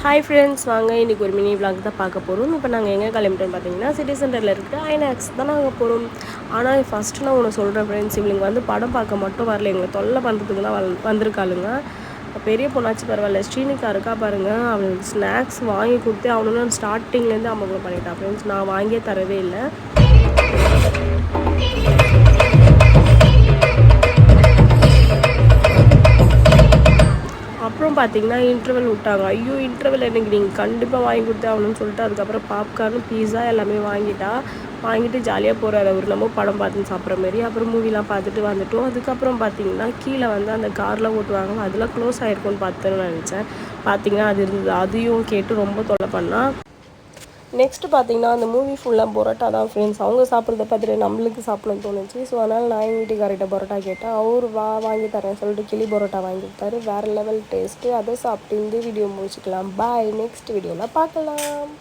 Hi friends, வாங்க இன்றைக்கி ஒரு மினி விளாக் தான் பார்க்க போகிறோம். இப்போ நாங்கள் எங்கே கிளம்பிட்டோம்னு பார்த்தீங்கன்னா, சிட்டி சென்டரில் இருக்கிற ஐநாக்ஸ் தான் நாங்கள் போகிறோம். ஆனால் ஃபஸ்ட்டு நான் ஒன்று சொல்கிறேன் ஃப்ரெண்ட்ஸ், இவளுங்க வந்து படம் பார்க்க மட்டும் வரல, எங்களை தொல்லை பண்ணுறதுக்கு தான் வந்திருக்காளுங்க. பெரிய பொண்ணாச்சு பரவாயில்ல, ஸ்ரீனிகா இருக்கா பாருங்கள், அவளுக்கு ஸ்நாக்ஸ் வாங்கி கொடுத்து அவனும் ஸ்டார்டிங்லேருந்து அமௌண்ட் பண்ணிட்டான் ஃப்ரெண்ட்ஸ். நான் வாங்கியே தரவே இல்லை. அப்புறம் பார்த்தீங்கன்னா இன்டர்வல் விட்டாங்க. ஐயோ, இன்டர்வல் எனக்கு நீங்கள் கண்டிப்பாக வாங்கி கொடுத்தே ஆகணும்னு சொல்லிட்டு அதுக்கப்புறம் பாப்கார்னு பீஸா எல்லாமே வாங்கிட்டு ஜாலியாக போகிறாரு அவர். நம்ம படம் பார்த்து சாப்பிட்ற மாரி. அப்புறம் மூவிலாம் பார்த்துட்டு வந்துட்டோம். அதுக்கப்புறம் பார்த்தீங்கன்னா கீழே வந்து அந்த கார்லாம் ஓட்டுவாங்க, அதெல்லாம் க்ளோஸ் ஆகிருக்கும்னு பார்த்துன்னு நினச்சேன். பார்த்தீங்கன்னா அது இருந்தது. அதையும் கேட்டு ரொம்ப தொல்லை பண்ணால். நெக்ஸ்ட்டு பார்த்தீங்கன்னா அந்த மூவி ஃபுல்லாக பரோட்டா தான் ஃப்ரெண்ட்ஸ். அவங்க சாப்பிட்றத பார்த்துட்டு நம்மளுக்கு சாப்பிடணும்னு தோணுச்சு. ஸோ அதனால் நான் எங்கள் வீட்டுக்கார்கிட்ட பரோட்டா கேட்டேன். அவர் வாங்கி தரேன் சொல்லிட்டு கிளி பரோட்டா வாங்கி கொடுத்தாரு. வேறு லெவல் டேஸ்ட்டு. அதை சாப்பிட்டு இந்த வீடியோ முடிச்சுக்கலாம். பாய், நெக்ஸ்ட் வீடியோவில் பார்க்கலாம்.